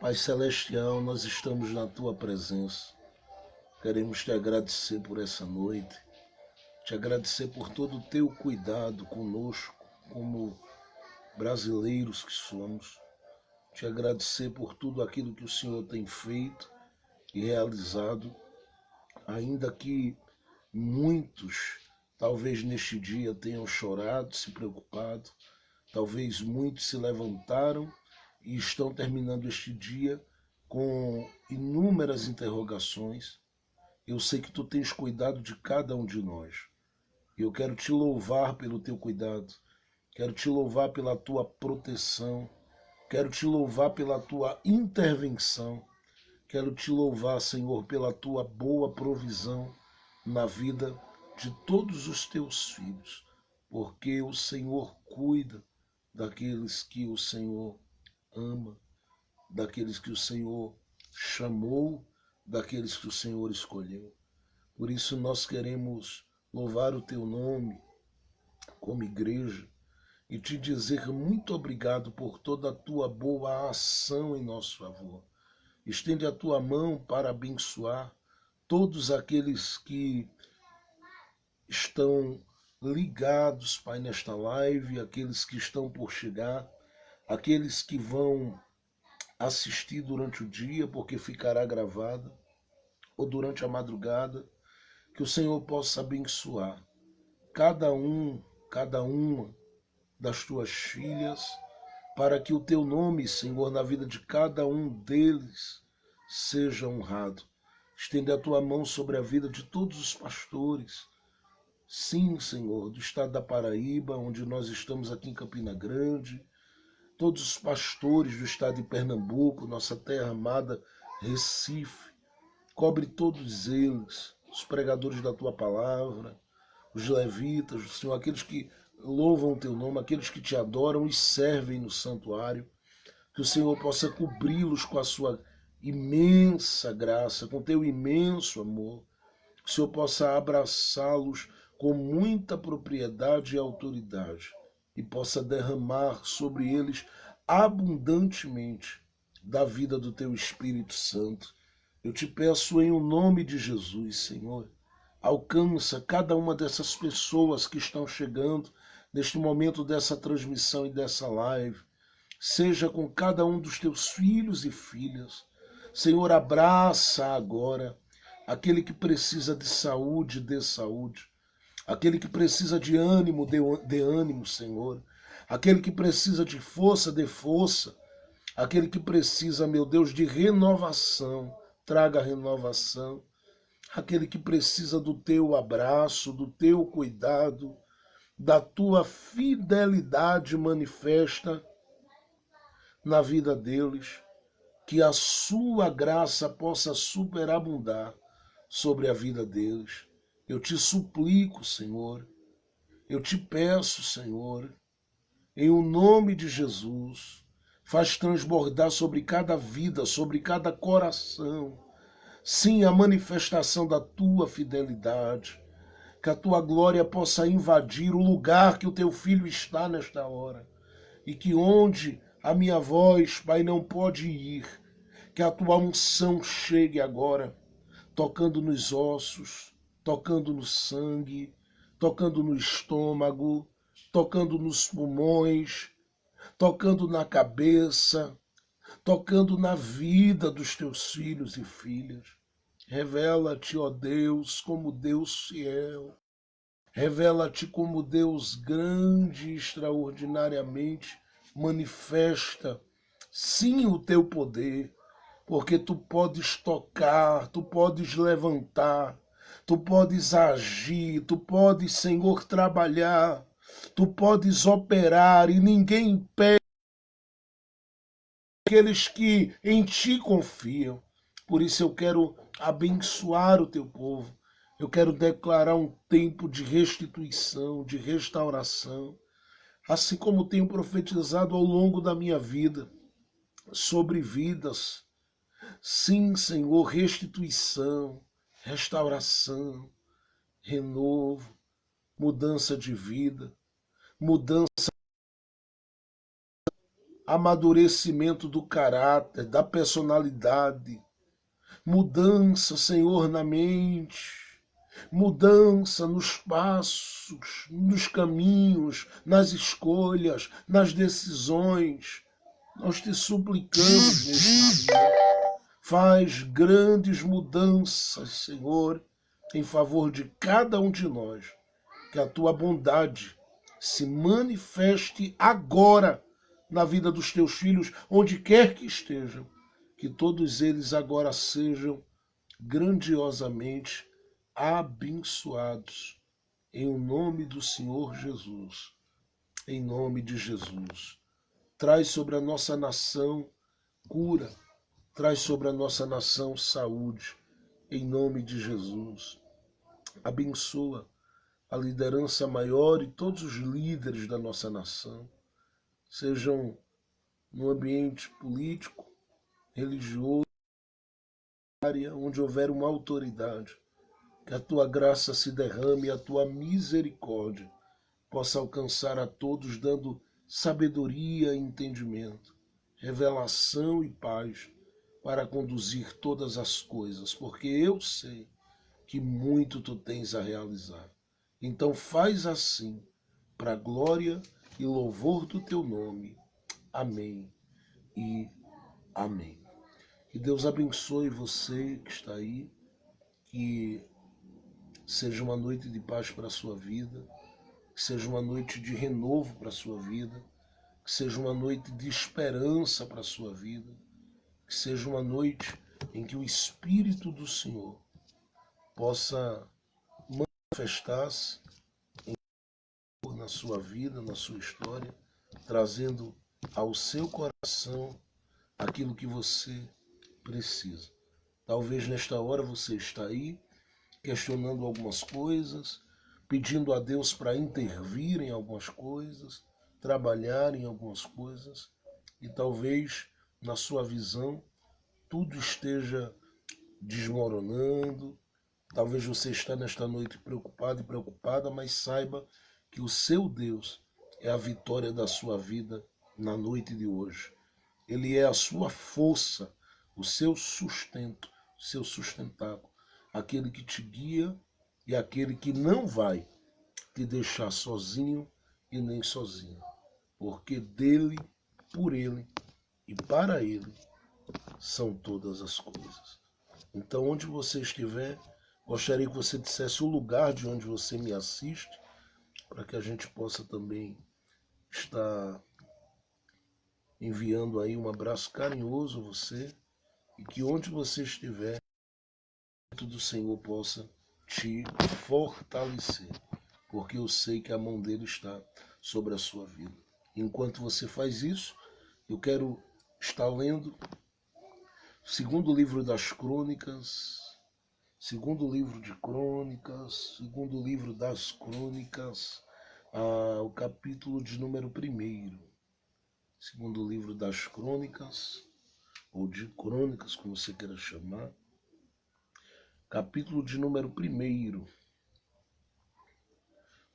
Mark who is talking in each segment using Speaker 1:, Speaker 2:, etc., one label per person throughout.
Speaker 1: Pai Celestial, nós estamos na Tua presença. Queremos te agradecer por essa noite, te agradecer por todo o Teu cuidado conosco, como brasileiros que somos. Te agradecer por tudo aquilo que o Senhor tem feito e realizado, ainda que muitos, talvez neste dia, tenham chorado, se preocupado, talvez muitos se levantaram e estão terminando este dia com inúmeras interrogações. Eu sei que tu tens cuidado de cada um de nós. Eu quero te louvar pelo teu cuidado. Quero te louvar pela tua proteção. Quero te louvar pela tua intervenção. Quero te louvar, Senhor, pela tua boa provisão na vida de todos os teus filhos, porque o Senhor cuida daqueles que o Senhor ama, daqueles que o Senhor chamou, daqueles que o Senhor escolheu. Por isso nós queremos louvar o teu nome como igreja e te dizer muito obrigado por toda a tua boa ação em nosso favor. Estende a tua mão para abençoar todos aqueles que estão ligados, Pai, nesta live, aqueles que estão por chegar, aqueles que vão assistir durante o dia, porque ficará gravada, ou durante a madrugada, que o Senhor possa abençoar cada um, cada uma das tuas filhas, para que o teu nome, Senhor, na vida de cada um deles seja honrado. Estende a tua mão sobre a vida de todos os pastores, sim, Senhor, do estado da Paraíba, onde nós estamos aqui em Campina Grande, todos os pastores do estado de Pernambuco, nossa terra amada, Recife. Cobre todos eles, os pregadores da tua palavra, os levitas, Senhor, aqueles que louvam o teu nome, aqueles que te adoram e servem no santuário. Que o Senhor possa cobri-los com a sua imensa graça, com o teu imenso amor. Que o Senhor possa abraçá-los com muita propriedade e autoridade e possa derramar sobre eles abundantemente da vida do teu Espírito Santo. Eu te peço em o nome de Jesus, Senhor, alcança cada uma dessas pessoas que estão chegando neste momento dessa transmissão e dessa live. Seja com cada um dos teus filhos e filhas. Senhor, abraça agora aquele que precisa de saúde, dê saúde. Aquele que precisa de ânimo, dê ânimo, Senhor. Aquele que precisa de força, dê força. Aquele que precisa, meu Deus, de renovação, traga renovação. Aquele que precisa do teu abraço, do teu cuidado, da tua fidelidade manifesta na vida deles, que a sua graça possa superabundar sobre a vida deles. Eu te suplico, Senhor, eu te peço, Senhor, em o nome de Jesus, faz transbordar sobre cada vida, sobre cada coração, sim, a manifestação da tua fidelidade, que a tua glória possa invadir o lugar que o teu filho está nesta hora, e que onde a minha voz, Pai, não pode ir, que a tua unção chegue agora, tocando nos ossos, tocando no sangue, tocando no estômago, tocando nos pulmões, tocando na cabeça, tocando na vida dos teus filhos e filhas. Revela-te, ó Deus, como Deus fiel. Revela-te como Deus grande e extraordinariamente manifesta, sim, o teu poder, porque tu podes tocar, tu podes levantar, tu podes agir, tu podes, Senhor, trabalhar, tu podes operar e ninguém impede aqueles que em ti confiam. Por isso eu quero abençoar o teu povo. Eu quero declarar um tempo de restituição, de restauração, assim como tenho profetizado ao longo da minha vida sobre vidas. Sim, Senhor, restituição, restauração, renovo, mudança de vida, mudança amadurecimento do caráter, da personalidade, mudança, Senhor, na mente, mudança nos passos, nos caminhos, nas escolhas, nas decisões. Nós te suplicamos neste dia. Faz grandes mudanças, Senhor, em favor de cada um de nós. Que a tua bondade se manifeste agora na vida dos teus filhos, onde quer que estejam. Que todos eles agora sejam grandiosamente abençoados. Em o nome do Senhor Jesus. Em nome de Jesus. Traz sobre a nossa nação cura. Traz sobre a nossa nação saúde. Em nome de Jesus. Abençoa a liderança maior e todos os líderes da nossa nação, sejam no ambiente político, religioso, área onde houver uma autoridade, que a tua graça se derrame e a tua misericórdia possa alcançar a todos, dando sabedoria e entendimento, revelação e paz para conduzir todas as coisas, porque eu sei que muito tu tens a realizar. Então faz assim, para a glória e louvor do teu nome. Amém e amém. Que Deus abençoe você que está aí, que seja uma noite de paz para a sua vida, que seja uma noite de renovo para a sua vida, que seja uma noite de esperança para a sua vida, que seja uma noite em que o Espírito do Senhor possa manifestar-se na sua vida, na sua história, trazendo ao seu coração aquilo que você precisa. Talvez nesta hora você está aí questionando algumas coisas, pedindo a Deus para intervir em algumas coisas, trabalhar em algumas coisas, e talvez na sua visão tudo esteja desmoronando. Talvez você está nesta noite preocupado e preocupada, mas saiba que o seu Deus é a vitória da sua vida na noite de hoje. Ele é a sua força, o seu sustento, o seu sustentáculo, aquele que te guia e aquele que não vai te deixar sozinho e nem sozinho, porque dele, por ele e para ele são todas as coisas. Então, onde você estiver, gostaria que você dissesse o lugar de onde você me assiste, para que a gente possa também estar enviando aí um abraço carinhoso a você, e que onde você estiver, do Senhor possa te fortalecer, porque eu sei que a mão dele está sobre a sua vida. Enquanto você faz isso, eu quero estar lendo segundo livro das Crônicas, segundo livro de Crônicas, segundo livro das Crônicas, o capítulo de número 1. Segundo livro das Crônicas, ou de Crônicas, como você queira chamar, capítulo de número 1,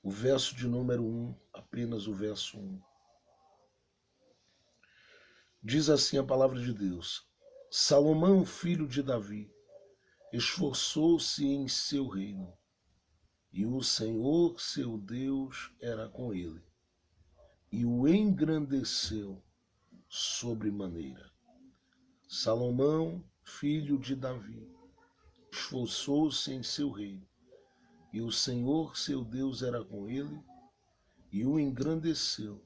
Speaker 1: o verso de número 1, apenas o verso 1. Diz assim a palavra de Deus: Salomão, filho de Davi, esforçou-se em seu reino, e o Senhor, seu Deus, era com ele, e o engrandeceu sobremaneira. Salomão, filho de Davi, esforçou-se em seu reino, e o Senhor, seu Deus, era com ele, e o engrandeceu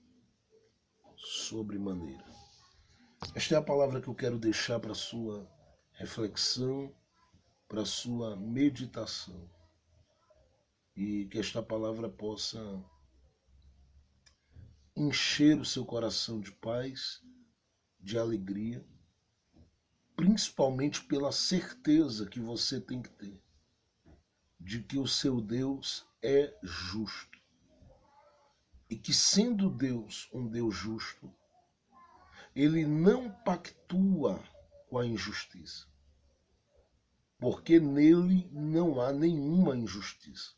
Speaker 1: sobremaneira. Esta é a palavra que eu quero deixar para a sua reflexão, para a sua meditação. E que esta palavra possa encher o seu coração de paz, de alegria, principalmente pela certeza que você tem que ter de que o seu Deus é justo. E que, sendo Deus um Deus justo, ele não pactua com a injustiça, porque nele não há nenhuma injustiça.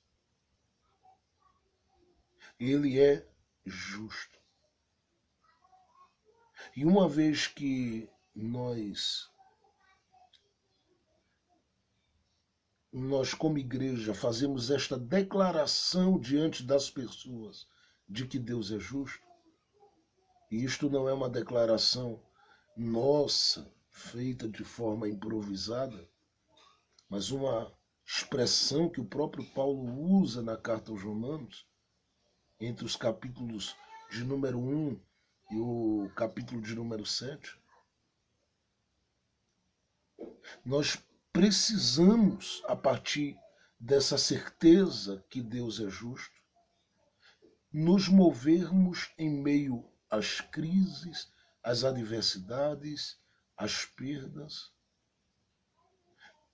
Speaker 1: Ele é justo. E uma vez que nós como igreja fazemos esta declaração diante das pessoas de que Deus é justo, e isto não é uma declaração nossa, feita de forma improvisada, mas uma expressão que o próprio Paulo usa na carta aos Romanos, entre os capítulos de número 1 e o capítulo de número 7, nós precisamos, a partir dessa certeza que Deus é justo, nos movermos em meio às crises, às adversidades, às perdas,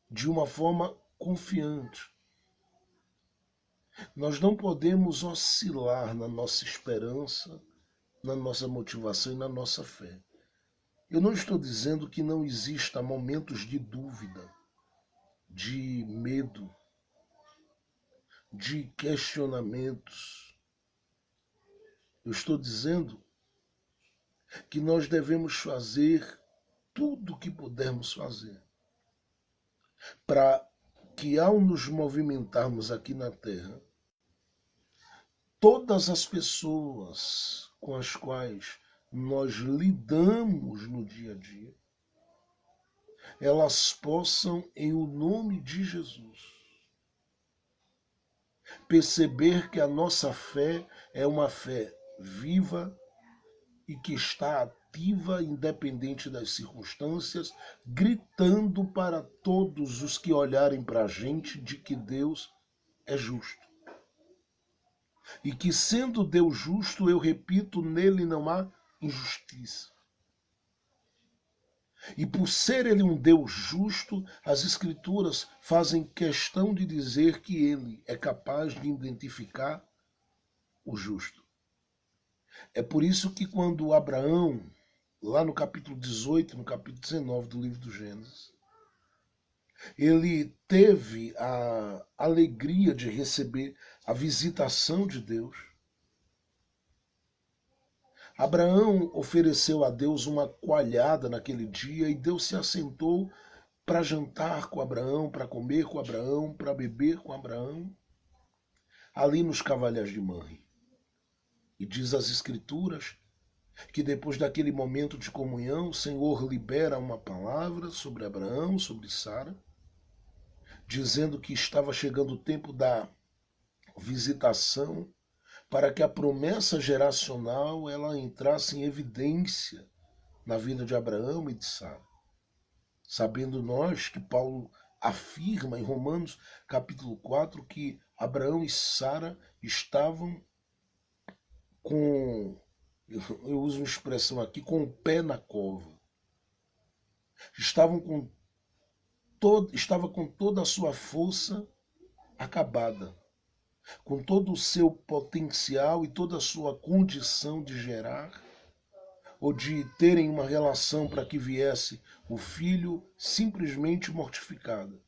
Speaker 1: de uma forma confiante. Nós não podemos oscilar na nossa esperança, na nossa motivação e na nossa fé. Eu não estou dizendo que não exista momentos de dúvida, de medo, de questionamentos. Eu estou dizendo que nós devemos fazer tudo o que pudermos fazer para que, ao nos movimentarmos aqui na Terra, todas as pessoas com as quais nós lidamos no dia a dia, elas possam, em o nome de Jesus, perceber que a nossa fé é uma fé viva e que está ativa, independente das circunstâncias, gritando para todos os que olharem para a gente de que Deus é justo. E que, sendo Deus justo, eu repito, nele não há injustiça. E por ser ele um Deus justo, as Escrituras fazem questão de dizer que ele é capaz de identificar o justo. É por isso que quando Abraão, lá no capítulo 18, no capítulo 19 do livro do Gênesis, ele teve a alegria de receber a visitação de Deus. Abraão ofereceu a Deus uma coalhada naquele dia e Deus se assentou para jantar com Abraão, para comer com Abraão, para beber com Abraão, ali nos Cavaleiros de Manre. E diz as Escrituras que depois daquele momento de comunhão, o Senhor libera uma palavra sobre Abraão, sobre Sara, dizendo que estava chegando o tempo da visitação para que a promessa geracional ela entrasse em evidência na vida de Abraão e de Sara. Sabendo nós que Paulo afirma em Romanos capítulo 4 que Abraão e Sara estavam com, eu uso uma expressão aqui, com o pé na cova. Estava com toda a sua força acabada, com todo o seu potencial e toda a sua condição de gerar ou de terem uma relação para que viesse o filho simplesmente mortificada.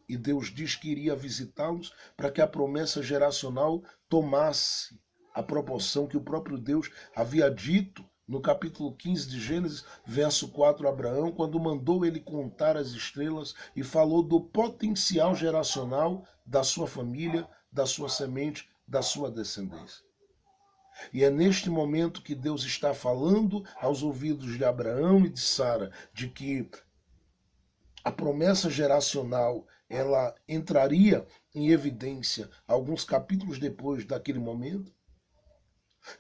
Speaker 1: E Deus diz que iria visitá-los para que a promessa geracional tomasse a proporção que o próprio Deus havia dito no capítulo 15 de Gênesis, verso 4, Abraão, quando mandou ele contar as estrelas e falou do potencial geracional da sua família, da sua semente, da sua descendência. E é neste momento que Deus está falando aos ouvidos de Abraão e de Sara de que a promessa geracional ela entraria em evidência alguns capítulos depois daquele momento,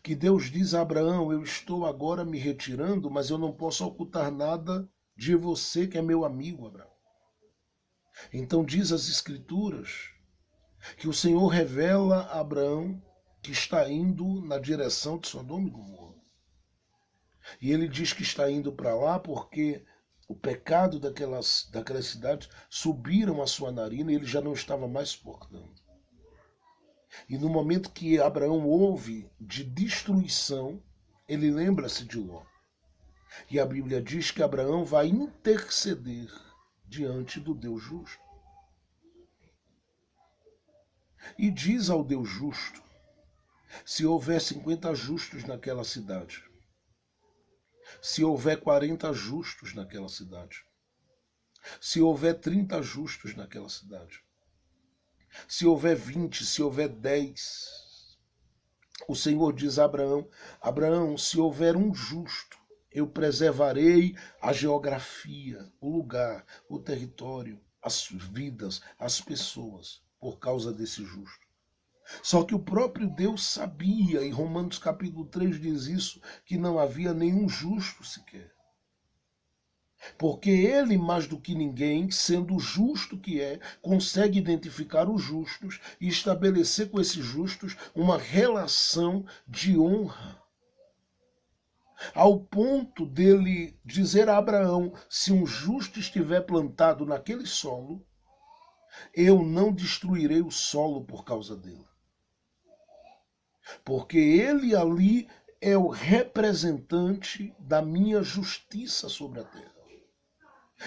Speaker 1: que Deus diz a Abraão, eu estou agora me retirando, mas eu não posso ocultar nada de você que é meu amigo, Abraão. Então diz as Escrituras que o Senhor revela a Abraão que está indo na direção de Sodoma e Gomorra. E ele diz que está indo para lá porque o pecado daquelas cidades subiram a sua narina e ele já não estava mais suportando. E no momento que Abraão ouve de destruição, ele lembra-se de Ló. E a Bíblia diz que Abraão vai interceder diante do Deus justo. E diz ao Deus justo, se houver 50 justos naquela cidade, Se houver 40 justos naquela cidade, se houver 30 justos naquela cidade, se houver 20, se houver 10, o Senhor diz a Abraão: Abraão, se houver um justo, eu preservarei a geografia, o lugar, o território, as vidas, as pessoas, por causa desse justo. Só que o próprio Deus sabia, e Romanos capítulo 3 diz isso, que não havia nenhum justo sequer. Porque ele, mais do que ninguém, sendo o justo que é, consegue identificar os justos e estabelecer com esses justos uma relação de honra. Ao ponto dele dizer a Abraão: se um justo estiver plantado naquele solo, eu não destruirei o solo por causa dele. Porque ele ali é o representante da minha justiça sobre a terra.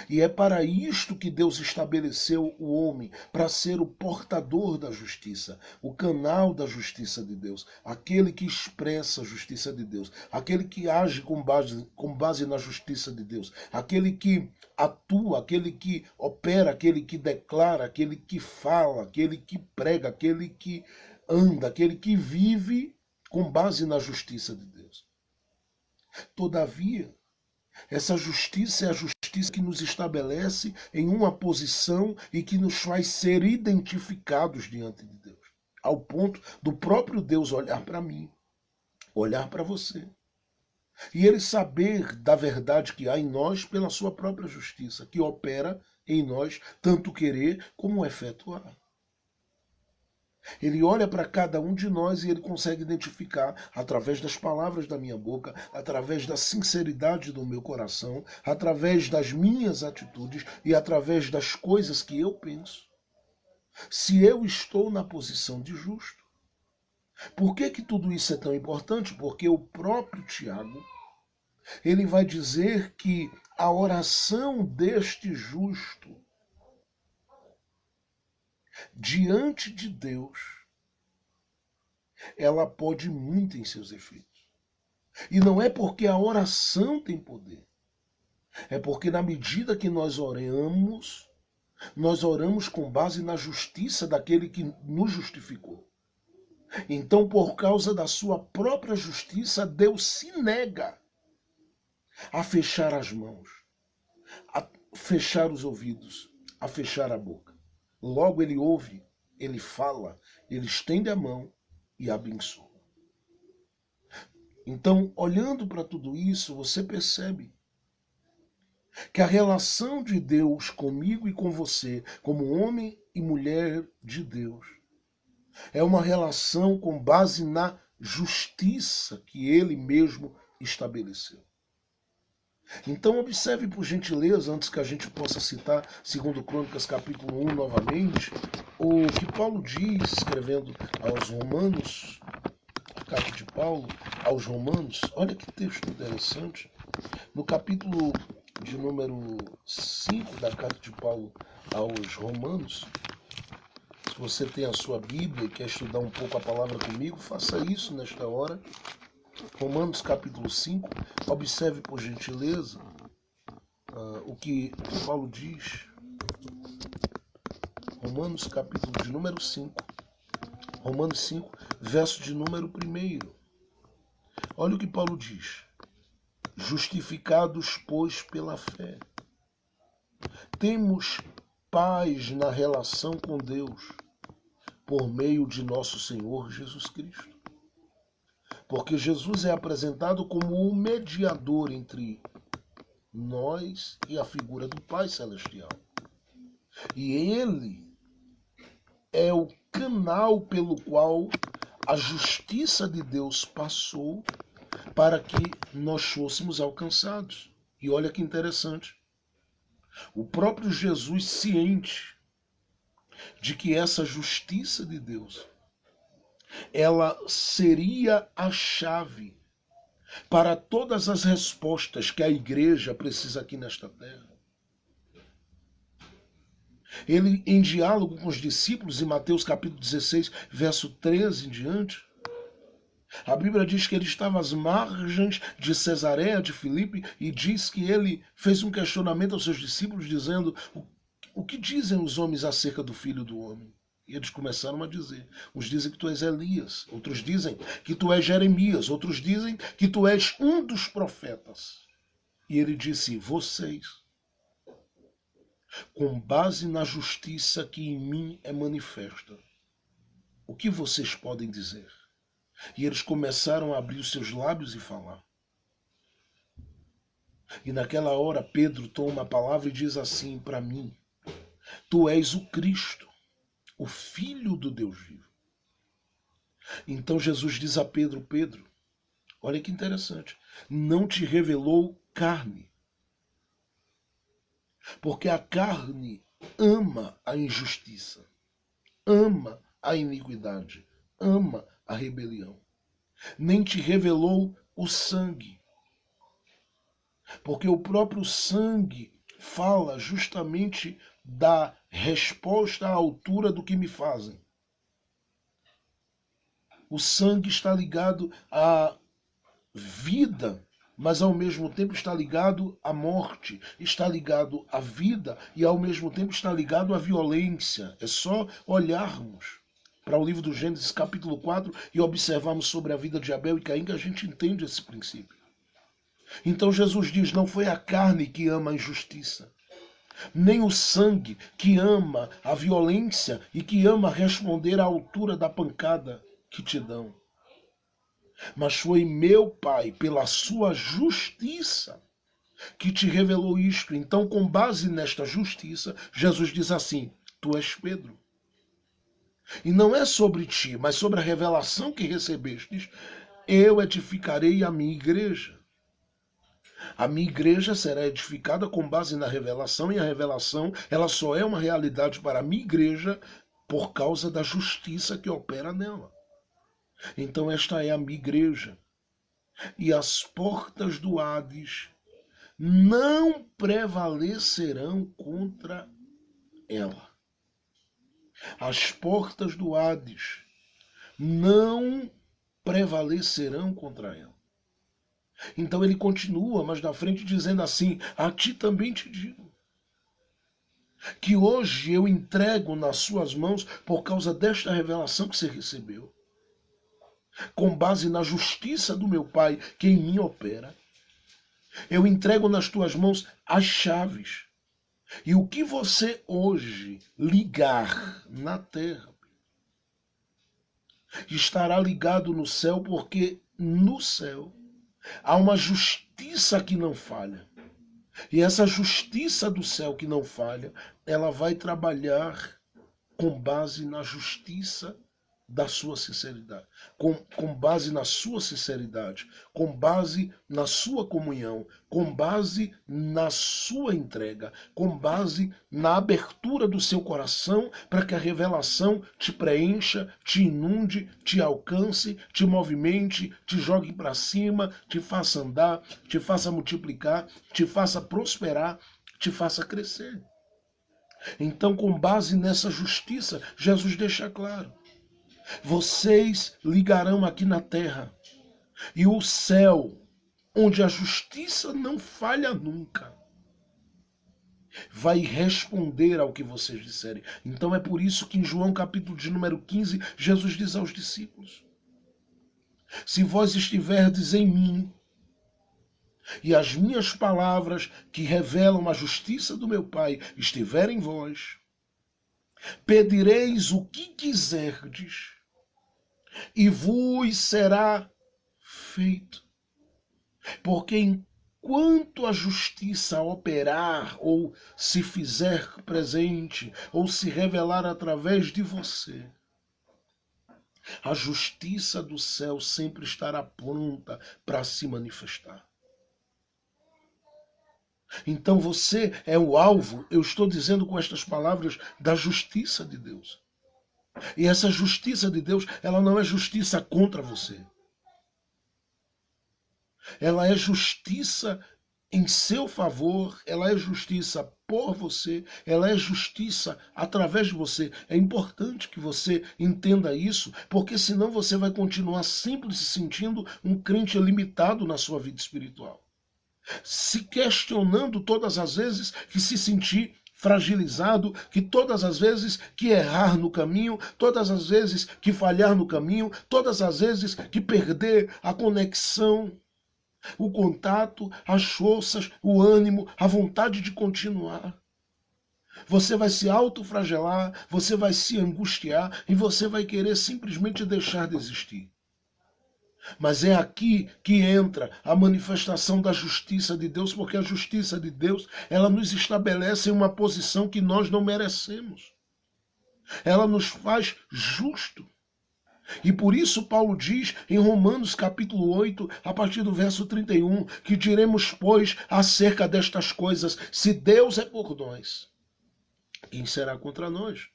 Speaker 1: E é para isto que Deus estabeleceu o homem, para ser o portador da justiça, o canal da justiça de Deus, aquele que expressa a justiça de Deus, aquele que age com base na justiça de Deus, aquele que atua, aquele que opera, aquele que declara, aquele que fala, aquele que prega, aquele que anda, aquele que vive com base na justiça de Deus. Todavia, essa justiça é a justiça que nos estabelece em uma posição e que nos faz ser identificados diante de Deus. Ao ponto do próprio Deus olhar para mim, olhar para você. E ele saber da verdade que há em nós pela sua própria justiça, que opera em nós tanto querer como efetuar. Ele olha para cada um de nós e ele consegue identificar, através das palavras da minha boca, através da sinceridade do meu coração, através das minhas atitudes e através das coisas que eu penso, se eu estou na posição de justo. Por que tudo isso é tão importante? Porque o próprio Tiago, ele vai dizer que a oração deste justo diante de Deus, ela pode muito em seus efeitos. E não é porque a oração tem poder. É porque na medida que nós oramos com base na justiça daquele que nos justificou. Então, por causa da sua própria justiça, Deus se nega a fechar as mãos, a fechar os ouvidos, a fechar a boca. Logo ele ouve, ele fala, ele estende a mão e abençoa. Então, olhando para tudo isso, você percebe que a relação de Deus comigo e com você, como homem e mulher de Deus, é uma relação com base na justiça que ele mesmo estabeleceu. Então observe por gentileza, antes que a gente possa citar 2 Crônicas capítulo 1 novamente, o que Paulo diz, escrevendo aos Romanos, a carta de Paulo aos Romanos. Olha que texto interessante. No capítulo de número 5 da carta de Paulo aos Romanos, se você tem a sua Bíblia e quer estudar um pouco a palavra comigo, faça isso nesta hora. Romanos capítulo 5, observe por gentileza o que Paulo diz. Romanos capítulo de número 5, Romanos 5, verso de número 1. Olha o que Paulo diz. Justificados, pois, pela fé, temos paz na relação com Deus, por meio de nosso Senhor Jesus Cristo. Porque Jesus é apresentado como o mediador entre nós e a figura do Pai Celestial. E ele é o canal pelo qual a justiça de Deus passou para que nós fôssemos alcançados. E olha que interessante. O próprio Jesus, ciente de que essa justiça de Deus, ela seria a chave para todas as respostas que a igreja precisa aqui nesta terra. Ele, em diálogo com os discípulos, em Mateus capítulo 16, verso 13 em diante, A Bíblia diz que ele estava às margens de Cesareia de Filipe e diz que ele fez um questionamento aos seus discípulos dizendo: o que dizem os homens acerca do Filho do Homem? E eles começaram a dizer. Uns dizem que tu és Elias, outros dizem que tu és Jeremias, outros dizem que tu és um dos profetas. E ele disse: vocês, com base na justiça que em mim é manifesta, o que vocês podem dizer? E eles começaram a abrir os seus lábios e falar. E naquela hora Pedro toma a palavra e diz assim para mim: tu és o Cristo, o Filho do Deus vivo. Então Jesus diz a Pedro: Pedro, olha que interessante, não te revelou carne, porque a carne ama a injustiça, ama a iniquidade, ama a rebelião. Nem te revelou o sangue, porque o próprio sangue fala justamente da resposta à altura do que me fazem. O sangue está ligado à vida, mas ao mesmo tempo está ligado à morte, está ligado à vida e ao mesmo tempo está ligado à violência. É só olharmos para o livro do Gênesis capítulo 4 e observarmos sobre a vida de Abel e Caim que a gente entende esse princípio. Então Jesus diz: não foi a carne que ama a injustiça, nem o sangue que ama a violência e que ama responder à altura da pancada que te dão. Mas foi meu Pai, pela sua justiça, que te revelou isto. Então, com base nesta justiça, Jesus diz assim: tu és Pedro. E não é sobre ti, mas sobre a revelação que recebestes, eu edificarei a minha igreja. A minha igreja será edificada com base na revelação, e a revelação ela só é uma realidade para a minha igreja por causa da justiça que opera nela. Então esta é a minha igreja. E as portas do Hades não prevalecerão contra ela. As portas do Hades não prevalecerão contra ela. Então ele continua mais na frente dizendo assim: a ti também te digo que hoje eu entrego nas suas mãos, por causa desta revelação que você recebeu, com base na justiça do meu Pai que em mim opera, eu entrego nas tuas mãos as chaves. E o que você hoje ligar na terra estará ligado no céu, porque no céu há uma justiça que não falha. E essa justiça do céu que não falha, ela vai trabalhar com base na justiça da sua sinceridade, com base na sua sinceridade, com base na sua comunhão, com base na sua entrega, com base na abertura do seu coração para que a revelação te preencha, te inunde, te alcance, te movimente, te jogue para cima, te faça andar, te faça multiplicar, te faça prosperar, te faça crescer. Então, com base nessa justiça, Jesus deixa claro: vocês ligarão aqui na terra, e o céu, onde a justiça não falha nunca, vai responder ao que vocês disserem. Então é por isso que em João capítulo de número 15, Jesus diz aos discípulos: se vós estiverdes em mim, e as minhas palavras que revelam a justiça do meu Pai estiverem em vós, pedireis o que quiserdes, e vos será feito. Porque enquanto a justiça operar, ou se fizer presente, ou se revelar através de você, a justiça do céu sempre estará pronta para se manifestar. Então você é o alvo, eu estou dizendo com estas palavras, da justiça de Deus. E essa justiça de Deus, ela não é justiça contra você. Ela é justiça em seu favor, ela é justiça por você, ela é justiça através de você. É importante que você entenda isso, porque senão você vai continuar sempre se sentindo um crente limitado na sua vida espiritual, se questionando todas as vezes que se sentir fragilizado, que todas as vezes que errar no caminho, todas as vezes que falhar no caminho, todas as vezes que perder a conexão, o contato, as forças, o ânimo, a vontade de continuar. Você vai se autoflagelar, você vai se angustiar e você vai querer simplesmente deixar de existir. Mas é aqui que entra a manifestação da justiça de Deus, porque a justiça de Deus, ela nos estabelece em uma posição que nós não merecemos. Ela nos faz justo. E por isso Paulo diz em Romanos capítulo 8, a partir do verso 31, que diremos, pois, acerca destas coisas, se Deus é por nós, quem será contra nós?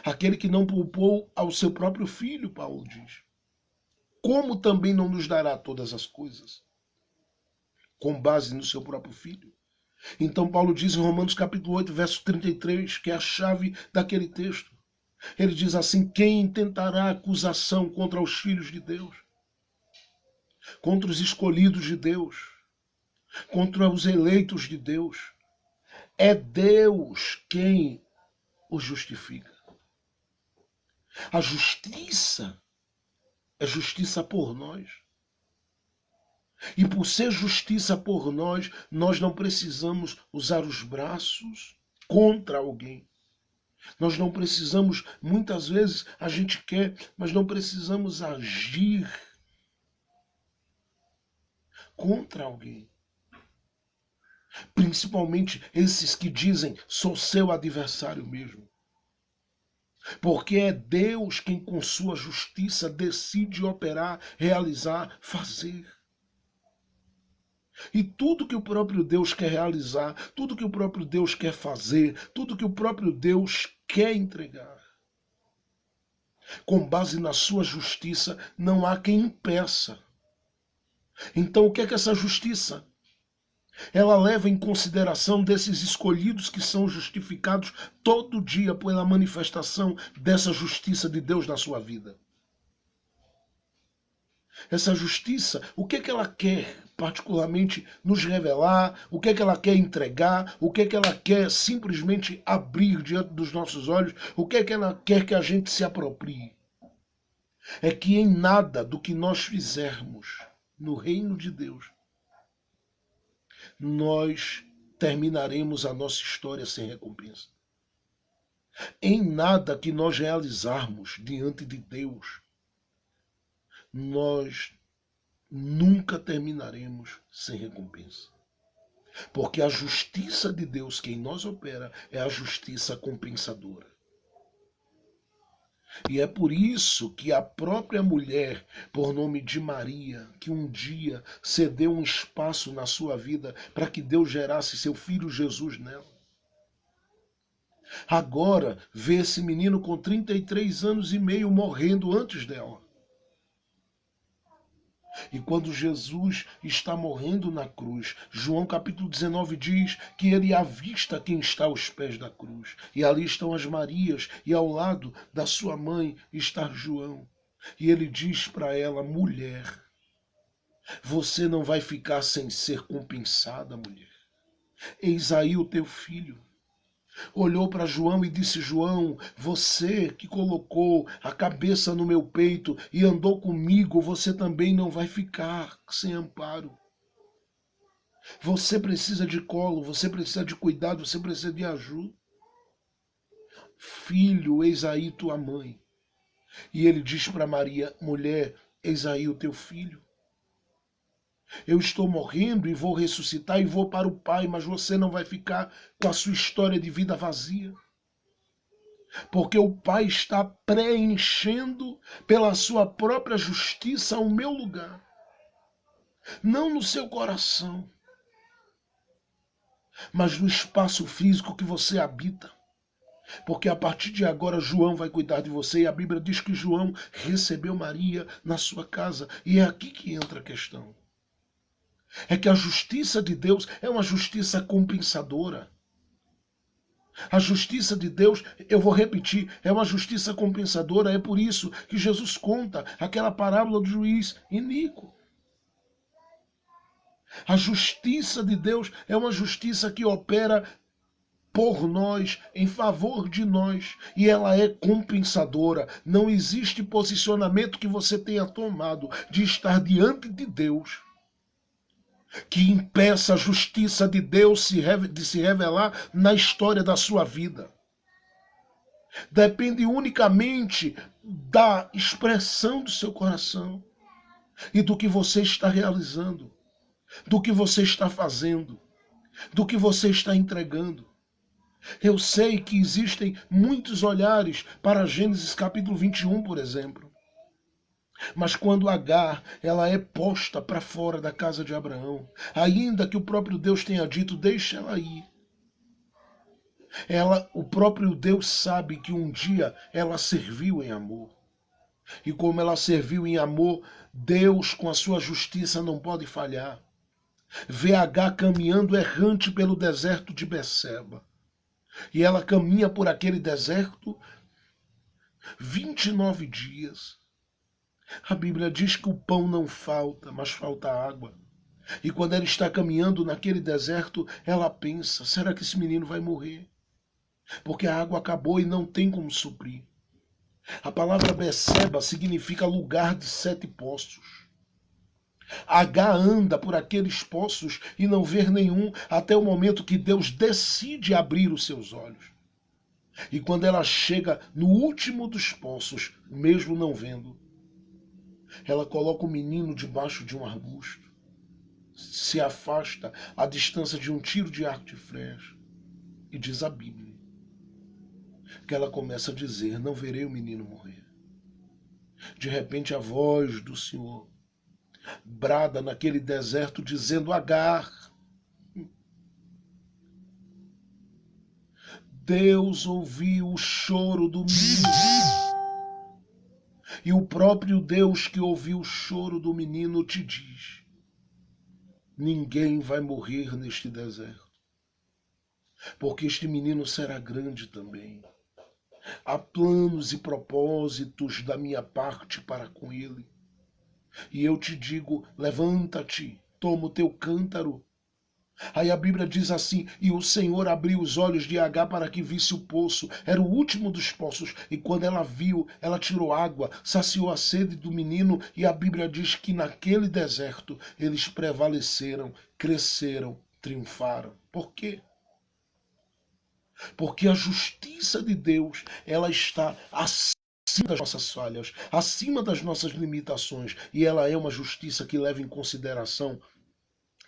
Speaker 1: Aquele que não poupou ao seu próprio filho, Paulo diz. Como também não nos dará todas as coisas? Com base no seu próprio filho. Então Paulo diz em Romanos capítulo 8, verso 33, que é a chave daquele texto. Ele diz assim, quem intentará acusação contra os filhos de Deus? Contra os escolhidos de Deus? Contra os eleitos de Deus? É Deus quem os justifica. A justiça é justiça por nós. E por ser justiça por nós, nós não precisamos usar os braços contra alguém. Nós não precisamos, muitas vezes a gente quer, mas não precisamos agir contra alguém. Principalmente esses que dizem, sou seu adversário mesmo. Porque é Deus quem com sua justiça decide operar, realizar, fazer. E tudo que o próprio Deus quer realizar, tudo que o próprio Deus quer fazer, tudo que o próprio Deus quer entregar, com base na sua justiça, não há quem impeça. Então o que é que essa justiça? Ela leva em consideração desses escolhidos que são justificados todo dia pela manifestação dessa justiça de Deus na sua vida. Essa justiça, o que é que ela quer particularmente nos revelar, o que é que ela quer entregar, o que é que ela quer simplesmente abrir diante dos nossos olhos, o que é que ela quer que a gente se aproprie? É que em nada do que nós fizermos no reino de Deus, nós terminaremos a nossa história sem recompensa. Em nada que nós realizarmos diante de Deus, nós nunca terminaremos sem recompensa. Porque a justiça de Deus que em nós opera é a justiça compensadora. E é por isso que a própria mulher, por nome de Maria, que um dia cedeu um espaço na sua vida para que Deus gerasse seu filho Jesus nela, agora vê esse menino com 33 anos e meio morrendo antes dela. E quando Jesus está morrendo na cruz, João capítulo 19 diz que ele avista quem está aos pés da cruz. E ali estão as Marias, e ao lado da sua mãe está João. E ele diz para ela, mulher, você não vai ficar sem ser compensada, mulher. Eis aí o teu filho. Olhou para João e disse, João, você que colocou a cabeça no meu peito e andou comigo, você também não vai ficar sem amparo. Você precisa de colo, você precisa de cuidado, você precisa de ajuda. Filho, eis aí tua mãe. E ele diz para Maria, mulher, eis aí o teu filho. Eu estou morrendo e vou ressuscitar e vou para o Pai, mas você não vai ficar com a sua história de vida vazia. Porque o Pai está preenchendo pela sua própria justiça o meu lugar. Não no seu coração, mas no espaço físico que você habita. Porque a partir de agora João vai cuidar de você. E a Bíblia diz que João recebeu Maria na sua casa. E é aqui que entra a questão. É que a justiça de Deus é uma justiça compensadora. A justiça de Deus, eu vou repetir, é uma justiça compensadora. É por isso que Jesus conta aquela parábola do juiz iníquo. A justiça de Deus é uma justiça que opera por nós, em favor de nós, e ela é compensadora. Não existe posicionamento que você tenha tomado de estar diante de Deus que impeça a justiça de Deus de se revelar na história da sua vida. Depende unicamente da expressão do seu coração e do que você está realizando, do que você está fazendo, do que você está entregando. Eu sei que existem muitos olhares para Gênesis capítulo 21, por exemplo. Mas quando Agar ela é posta para fora da casa de Abraão, ainda que o próprio Deus tenha dito, deixa ela ir. O próprio Deus sabe que um dia ela serviu em amor. E como ela serviu em amor, Deus com a sua justiça não pode falhar. Vê Agar caminhando errante pelo deserto de Beceba. E ela caminha por aquele deserto 29 dias. A Bíblia diz que o pão não falta, mas falta água. E quando ela está caminhando naquele deserto, ela pensa, será que esse menino vai morrer? Porque a água acabou e não tem como suprir. A palavra Beceba significa lugar de 7 poços. Agar anda por aqueles poços e não vê nenhum até o momento que Deus decide abrir os seus olhos. E quando ela chega no último dos poços, mesmo não vendo, ela coloca o menino debaixo de um arbusto, se afasta à distância de um tiro de arco de flecha e diz a Bíblia que ela começa a dizer, não verei o menino morrer. De repente a voz do Senhor brada naquele deserto dizendo, Agar, Deus ouviu o choro do menino. E o próprio Deus que ouviu o choro do menino te diz, ninguém vai morrer neste deserto, porque este menino será grande também. Há planos e propósitos da minha parte para com ele. E eu te digo, levanta-te, toma o teu cântaro. Aí a Bíblia diz assim, e o Senhor abriu os olhos de Agar para que visse o poço. Era o último dos poços. E quando ela viu, ela tirou água, saciou a sede do menino. E a Bíblia diz que naquele deserto eles prevaleceram, cresceram, triunfaram. Por quê? Porque a justiça de Deus, ela está acima das nossas falhas, acima das nossas limitações. E ela é uma justiça que leva em consideração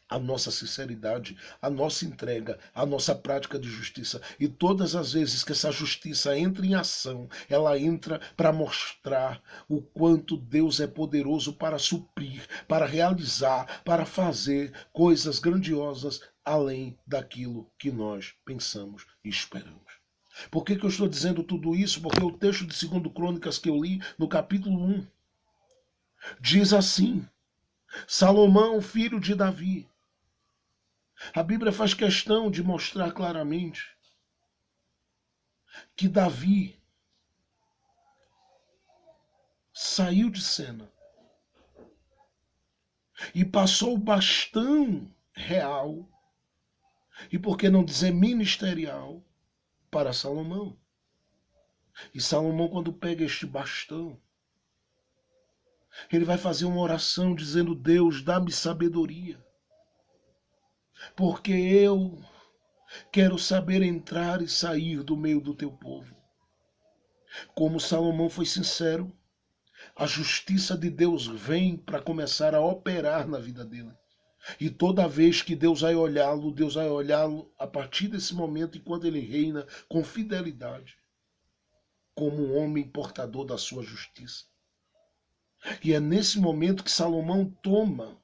Speaker 1: a nossa sinceridade, a nossa entrega, a nossa prática de justiça. E todas as vezes que essa justiça entra em ação, ela entra para mostrar o quanto Deus é poderoso para suprir, para realizar, para fazer coisas grandiosas além daquilo que nós pensamos e esperamos. Por que eu estou dizendo tudo isso? Porque o texto de 2 Crônicas que eu li, no capítulo 1, diz assim, Salomão, filho de Davi. A Bíblia faz questão de mostrar claramente que Davi saiu de cena e passou o bastão real, e por que não dizer ministerial, para Salomão. E Salomão, quando pega este bastão, ele vai fazer uma oração dizendo, Deus, dá-me sabedoria, porque eu quero saber entrar e sair do meio do teu povo. Como Salomão foi sincero, a justiça de Deus vem para começar a operar na vida dele. E toda vez que Deus vai olhá-lo a partir desse momento, enquanto ele reina com fidelidade, como um homem portador da sua justiça. E é nesse momento que Salomão toma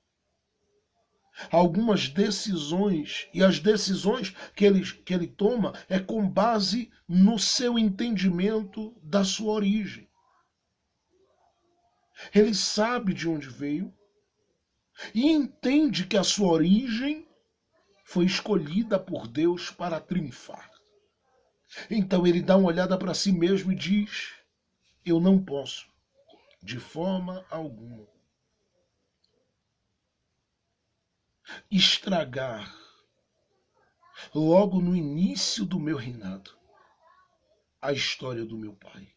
Speaker 1: algumas decisões, e as decisões que ele toma é com base no seu entendimento da sua origem. Ele sabe de onde veio, e entende que a sua origem foi escolhida por Deus para triunfar. Então ele dá uma olhada para si mesmo e diz: eu não posso, de forma alguma, estragar logo no início do meu reinado a história do meu pai.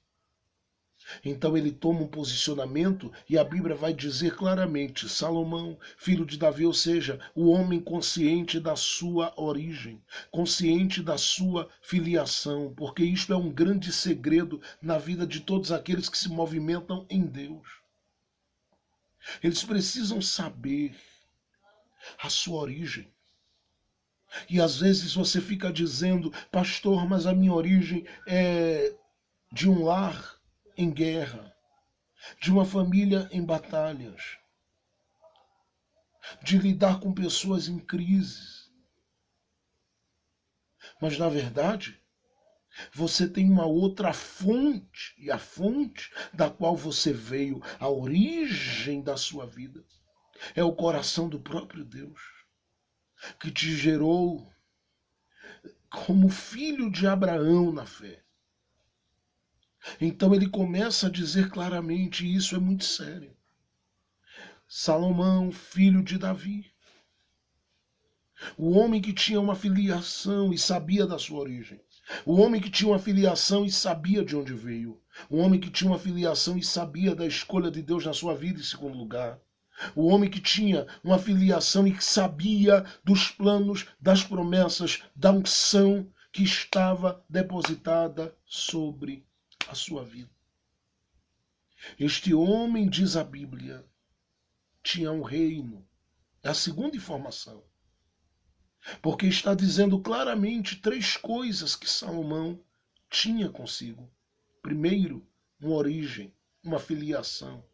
Speaker 1: Então ele toma um posicionamento e a Bíblia vai dizer claramente: Salomão, filho de Davi, ou seja, o homem consciente da sua origem, consciente da sua filiação, porque isto é um grande segredo na vida de todos aqueles que se movimentam em Deus. Eles precisam saber a sua origem. E às vezes você fica dizendo: pastor, mas a minha origem é de um lar em guerra, de uma família em batalhas, de lidar com pessoas em crise. Mas na verdade, você tem uma outra fonte, e a fonte da qual você veio, a origem da sua vida, é o coração do próprio Deus, que te gerou como filho de Abraão na fé. Então ele começa a dizer claramente, e isso é muito sério: Salomão, filho de Davi, o homem que tinha uma filiação e sabia da sua origem, o homem que tinha uma filiação e sabia de onde veio, o homem que tinha uma filiação e sabia da escolha de Deus na sua vida em segundo lugar, o homem que tinha uma filiação e que sabia dos planos, das promessas, da unção que estava depositada sobre a sua vida. Este homem, diz a Bíblia, tinha um reino. É a segunda informação. Porque está dizendo claramente três coisas que Salomão tinha consigo. Primeiro, uma origem, uma filiação.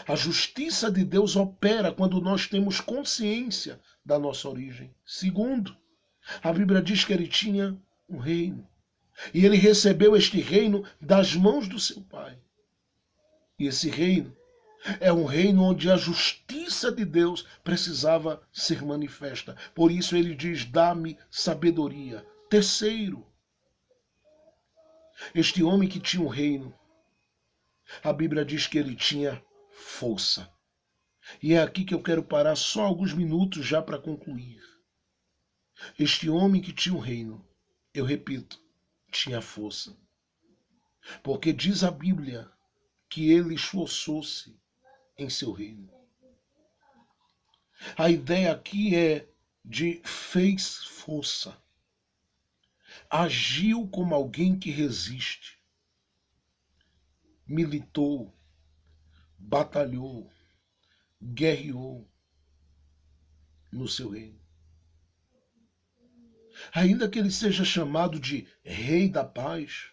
Speaker 1: A justiça de Deus opera quando nós temos consciência da nossa origem. Segundo, a Bíblia diz que ele tinha um reino. E ele recebeu este reino das mãos do seu pai. E esse reino é um reino onde a justiça de Deus precisava ser manifesta. Por isso ele diz: dá-me sabedoria. Terceiro, este homem que tinha um reino, a Bíblia diz que ele tinha força. E é aqui que eu quero parar só alguns minutos já para concluir. Este homem que tinha um reino, eu repito, tinha força. Porque diz a Bíblia que ele esforçou-se em seu reino. A ideia aqui é de fez força. Agiu como alguém que resiste. Militou, batalhou, guerreou no seu reino. Ainda que ele seja chamado de Rei da Paz,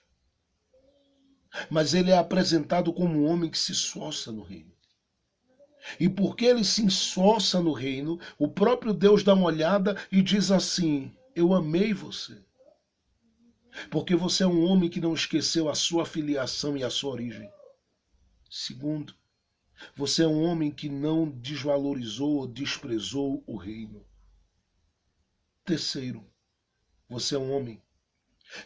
Speaker 1: mas ele é apresentado como um homem que se esforça no reino. E porque ele se esforça no reino, o próprio Deus dá uma olhada e diz assim: eu amei você. Porque você é um homem que não esqueceu a sua filiação e a sua origem. Segundo, você é um homem que não desvalorizou ou desprezou o reino. Terceiro, você é um homem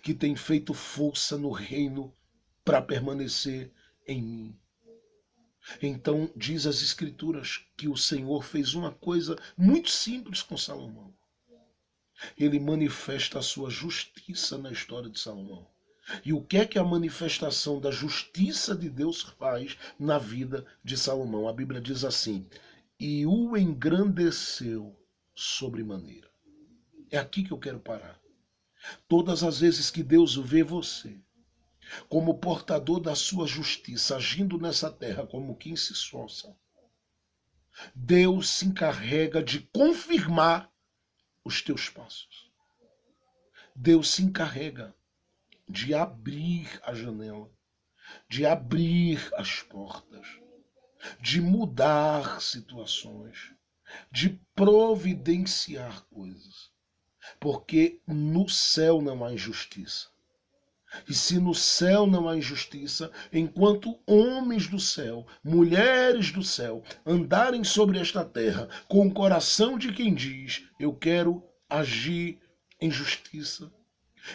Speaker 1: que tem feito força no reino para permanecer em mim. Então, diz as Escrituras que o Senhor fez uma coisa muito simples com Salomão. Ele manifesta a sua justiça na história de Salomão. E o que é que a manifestação da justiça de Deus faz na vida de Salomão? A Bíblia diz assim: e o engrandeceu sobremaneira. É aqui que eu quero parar. Todas as vezes que Deus vê você como portador da sua justiça, agindo nessa terra como quem se esforça, Deus se encarrega de confirmar os teus passos. Deus se encarrega de abrir a janela, de abrir as portas, de mudar situações, de providenciar coisas. Porque no céu não há injustiça. E se no céu não há injustiça, enquanto homens do céu, mulheres do céu, andarem sobre esta terra com o coração de quem diz: eu quero agir em justiça,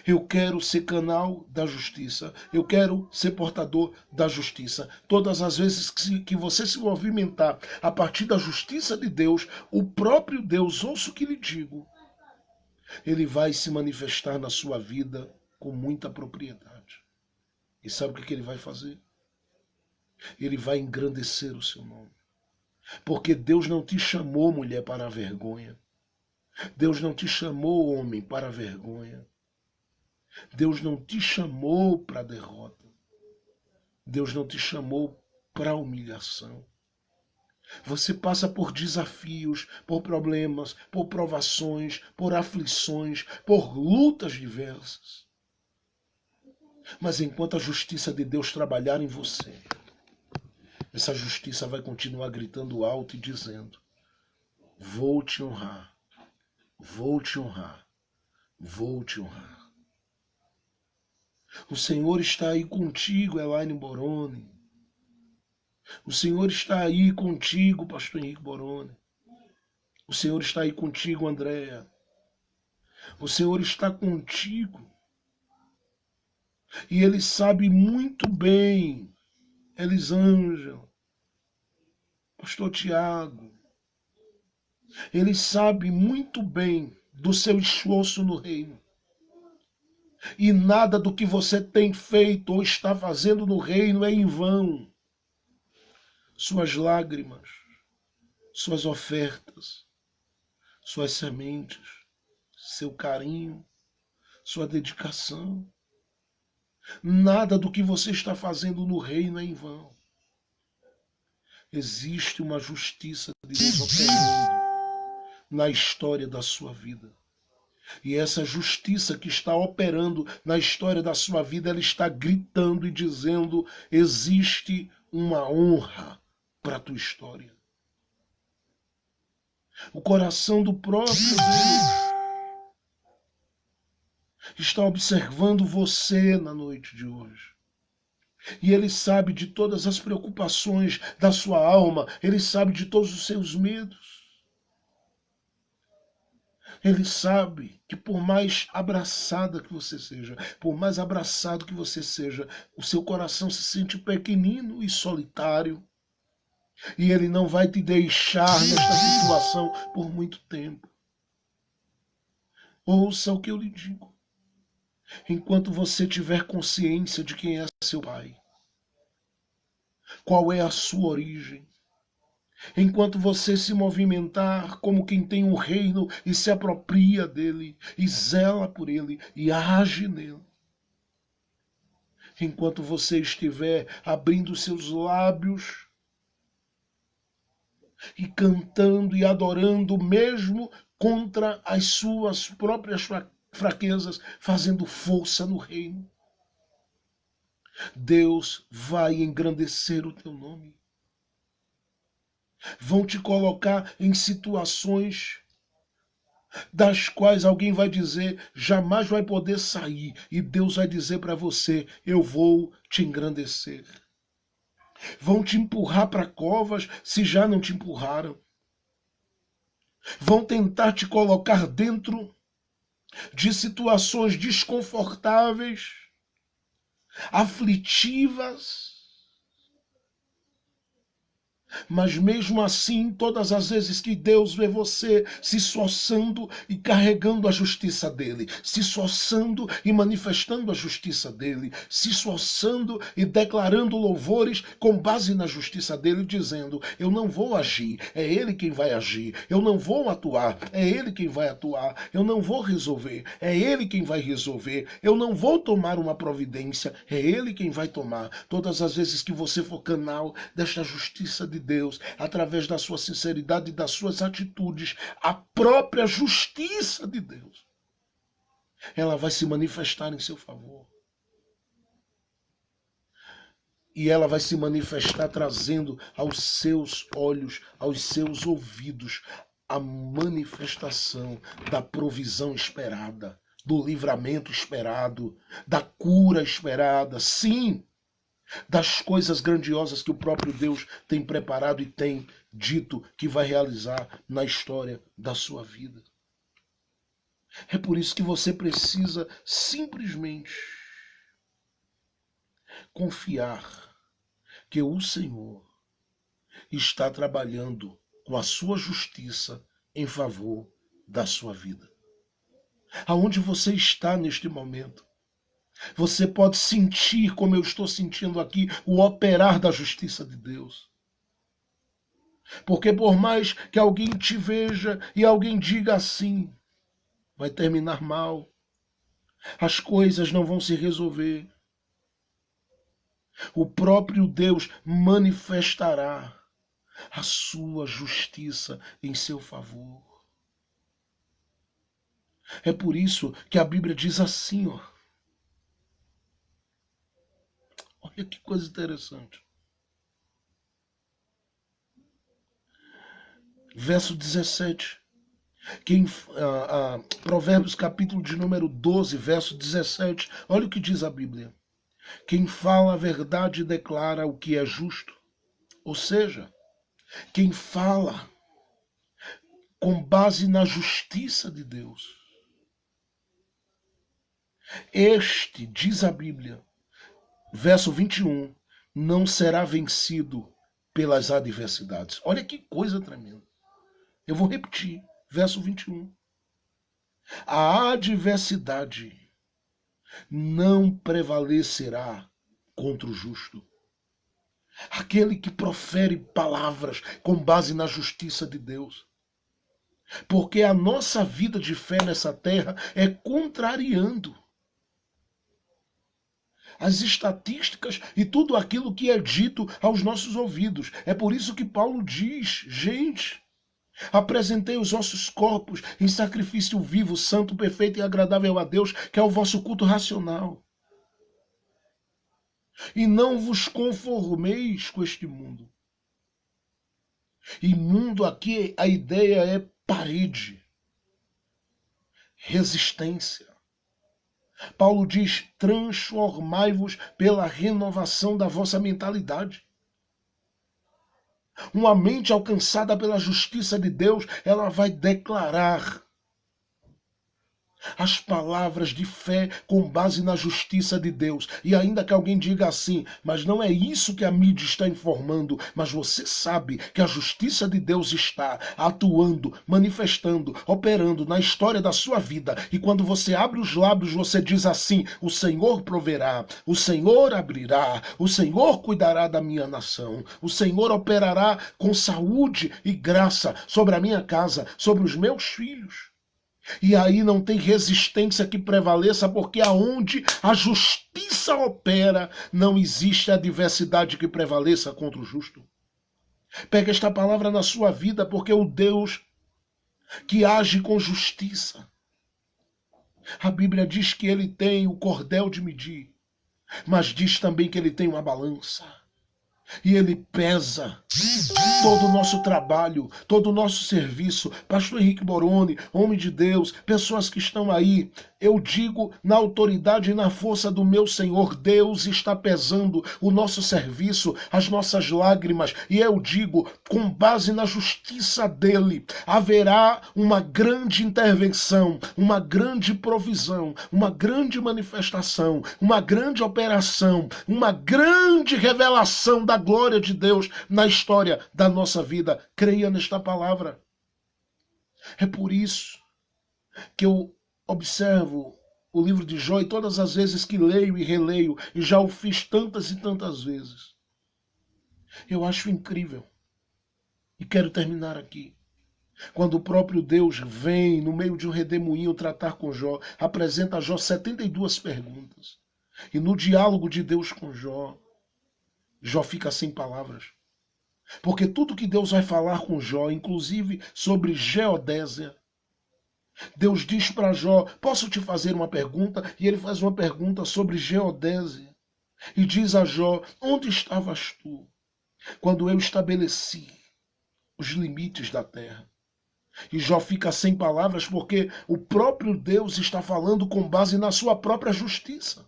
Speaker 1: eu quero ser canal da justiça, eu quero ser portador da justiça. Todas as vezes que você se movimentar a partir da justiça de Deus, o próprio Deus, ouça o que lhe digo, ele vai se manifestar na sua vida com muita propriedade. E sabe o que ele vai fazer? Ele vai engrandecer o seu nome. Porque Deus não te chamou, mulher, para a vergonha. Deus não te chamou, homem, para a vergonha. Deus não te chamou para a derrota. Deus não te chamou para a humilhação. Você passa por desafios, por problemas, por provações, por aflições, por lutas diversas. Mas enquanto a justiça de Deus trabalhar em você, essa justiça vai continuar gritando alto e dizendo: vou te honrar, vou te honrar, vou te honrar. O Senhor está aí contigo, Elaine Boroni. O Senhor está aí contigo, pastor Henrique Boroni. O Senhor está aí contigo, Andréa. O Senhor está contigo. E Ele sabe muito bem, Elisângela, pastor Tiago, Ele sabe muito bem do seu esforço no reino. E nada do que você tem feito ou está fazendo no reino é em vão. Suas lágrimas, suas ofertas, suas sementes, seu carinho, sua dedicação. Nada do que você está fazendo no reino é em vão. Existe uma justiça de Deus operando na história da sua vida. E essa justiça que está operando na história da sua vida, ela está gritando e dizendo: existe uma honra para a tua história. O coração do próprio Deus está observando você na noite de hoje. E Ele sabe de todas as preocupações da sua alma, Ele sabe de todos os seus medos. Ele sabe que por mais abraçada que você seja, por mais abraçado que você seja, o seu coração se sente pequenino e solitário. E Ele não vai te deixar nesta situação por muito tempo. Ouça o que eu lhe digo. Enquanto você tiver consciência de quem é seu Pai, qual é a sua origem, enquanto você se movimentar como quem tem um reino e se apropria dele, e zela por ele, e age nele, enquanto você estiver abrindo seus lábios e cantando e adorando mesmo contra as suas próprias fraquezas, fazendo força no reino, Deus vai engrandecer o teu nome. Vão te colocar em situações das quais alguém vai dizer: jamais vai poder sair. E Deus vai dizer para você: eu vou te engrandecer. Vão te empurrar para covas se já não te empurraram. Vão tentar te colocar dentro de situações desconfortáveis, aflitivas. Mas mesmo assim, todas as vezes que Deus vê você se esforçando e carregando a justiça dele, se esforçando e manifestando a justiça dele, se esforçando e declarando louvores com base na justiça dele, dizendo: eu não vou agir, é ele quem vai agir, eu não vou atuar, é ele quem vai atuar, eu não vou resolver, é ele quem vai resolver, eu não vou tomar uma providência, é ele quem vai tomar. Todas as vezes que você for canal desta justiça de Deus, através da sua sinceridade e das suas atitudes, a própria justiça de Deus, ela vai se manifestar em seu favor. E ela vai se manifestar trazendo aos seus olhos, aos seus ouvidos, a manifestação da provisão esperada do livramento esperado, da cura esperada, sim, das coisas grandiosas que o próprio Deus tem preparado e tem dito que vai realizar na história da sua vida. É por isso que você precisa simplesmente confiar que o Senhor está trabalhando com a sua justiça em favor da sua vida. Aonde você está neste momento, você pode sentir, como eu estou sentindo aqui, o operar da justiça de Deus. Porque por mais que alguém te veja e alguém diga assim, vai terminar mal, as coisas não vão se resolver. O próprio Deus manifestará a sua justiça em seu favor. É por isso que a Bíblia diz assim, ó. Olha que coisa interessante. Verso 17. Provérbios capítulo de número 12, verso 17. Olha o que diz a Bíblia. Quem fala a verdade declara o que é justo. Ou seja, quem fala com base na justiça de Deus. Este, diz a Bíblia, verso 21, não será vencido pelas adversidades. Olha que coisa tremenda. Eu vou repetir, verso 21. A adversidade não prevalecerá contra o justo. Aquele que profere palavras com base na justiça de Deus. Porque a nossa vida de fé nessa terra é contrariando as estatísticas e tudo aquilo que é dito aos nossos ouvidos. É por isso que Paulo diz, gente, apresentei os vossos corpos em sacrifício vivo, santo, perfeito e agradável a Deus, que é o vosso culto racional. E não vos conformeis com este mundo. E mundo aqui, a ideia é parede, resistência. Paulo diz, transformai-vos pela renovação da vossa mentalidade. Uma mente alcançada pela justiça de Deus, ela vai declarar as palavras de fé com base na justiça de Deus. E ainda que alguém diga assim, mas não é isso que a mídia está informando, mas você sabe que a justiça de Deus está atuando, manifestando, operando na história da sua vida. E quando você abre os lábios, você diz assim, o Senhor proverá, o Senhor abrirá, o Senhor cuidará da minha nação, o Senhor operará com saúde e graça sobre a minha casa, sobre os meus filhos. E aí não tem resistência que prevaleça, porque aonde a justiça opera, não existe adversidade que prevaleça contra o justo. Pega esta palavra na sua vida, porque o Deus que age com justiça, a Bíblia diz que ele tem o cordel de medir, mas diz também que ele tem uma balança. E ele pesa todo o nosso trabalho, todo o nosso serviço. Pastor Henrique Boroni, homem de Deus, pessoas que estão aí, eu digo na autoridade e na força do meu Senhor, Deus está pesando o nosso serviço, as nossas lágrimas, e eu digo, com base na justiça dele, haverá uma grande intervenção, uma grande provisão, uma grande manifestação, uma grande operação, uma grande revelação da glória de Deus na história da nossa vida. Creia nesta palavra. É por isso que eu observo o livro de Jó e todas as vezes que leio e releio, e já o fiz tantas e tantas vezes, eu acho incrível. E quero terminar aqui. Quando o próprio Deus vem no meio de um redemoinho tratar com Jó, apresenta a Jó 72 perguntas. E no diálogo de Deus com Jó, Jó fica sem palavras. Porque tudo que Deus vai falar com Jó, inclusive sobre geodésia, Deus diz para Jó, posso te fazer uma pergunta? E ele faz uma pergunta sobre geodésia. E diz a Jó, onde estavas tu quando eu estabeleci os limites da terra? E Jó fica sem palavras porque o próprio Deus está falando com base na sua própria justiça.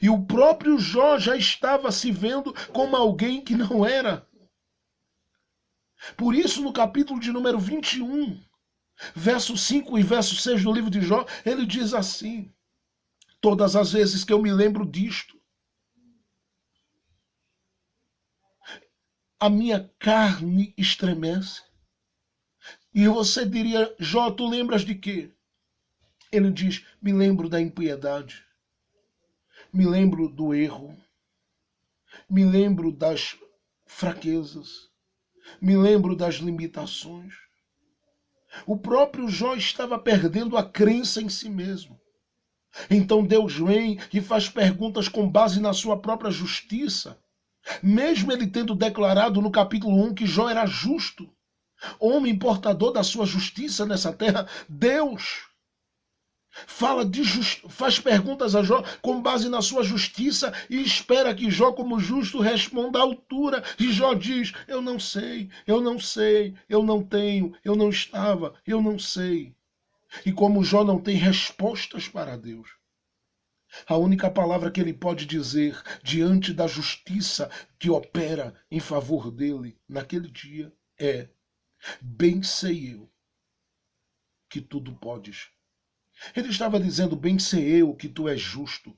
Speaker 1: E o próprio Jó já estava se vendo como alguém que não era. Por isso, no capítulo de número 21, verso 5 e verso 6 do livro de Jó, ele diz assim: todas as vezes que eu me lembro disto, a minha carne estremece. E você diria: Jó, tu lembras de quê? Ele diz: me lembro da impiedade, me lembro do erro, me lembro das fraquezas, me lembro das limitações. O próprio Jó estava perdendo a crença em si mesmo. Então Deus vem e faz perguntas com base na sua própria justiça. Mesmo ele tendo declarado no capítulo 1 que Jó era justo, homem portador da sua justiça nessa terra, Deus faz perguntas a Jó com base na sua justiça e espera que Jó, como justo, responda à altura. E Jó diz: eu não sei, eu não sei, eu não tenho, eu não estava, eu não sei. E como Jó não tem respostas para Deus, a única palavra que ele pode dizer diante da justiça que opera em favor dele naquele dia é: bem sei eu que tudo podes. Ele estava dizendo: bem sei eu que tu és justo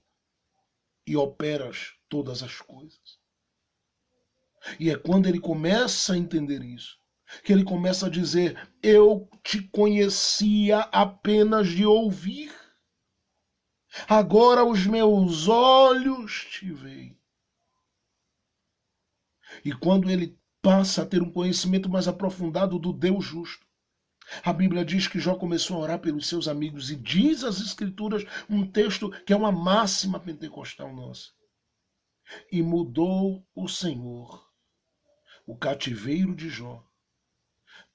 Speaker 1: e operas todas as coisas. E é quando ele começa a entender isso, que ele começa a dizer: eu te conhecia apenas de ouvir, agora os meus olhos te veem. E quando ele passa a ter um conhecimento mais aprofundado do Deus justo, a Bíblia diz que Jó começou a orar pelos seus amigos e diz as Escrituras um texto que é uma máxima pentecostal nossa. E mudou o Senhor o cativeiro de Jó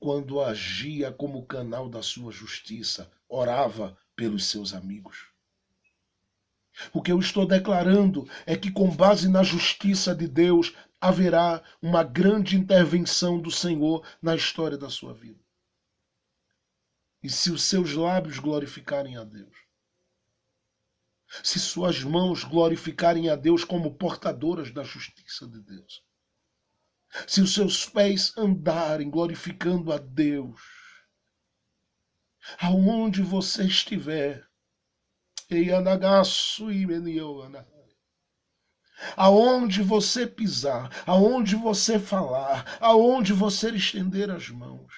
Speaker 1: quando agia como canal da sua justiça, orava pelos seus amigos. O que eu estou declarando é que, com base na justiça de Deus, haverá uma grande intervenção do Senhor na história da sua vida. E se os seus lábios glorificarem a Deus, se suas mãos glorificarem a Deus como portadoras da justiça de Deus, se os seus pés andarem glorificando a Deus, aonde você estiver, aonde você pisar, aonde você falar, aonde você estender as mãos,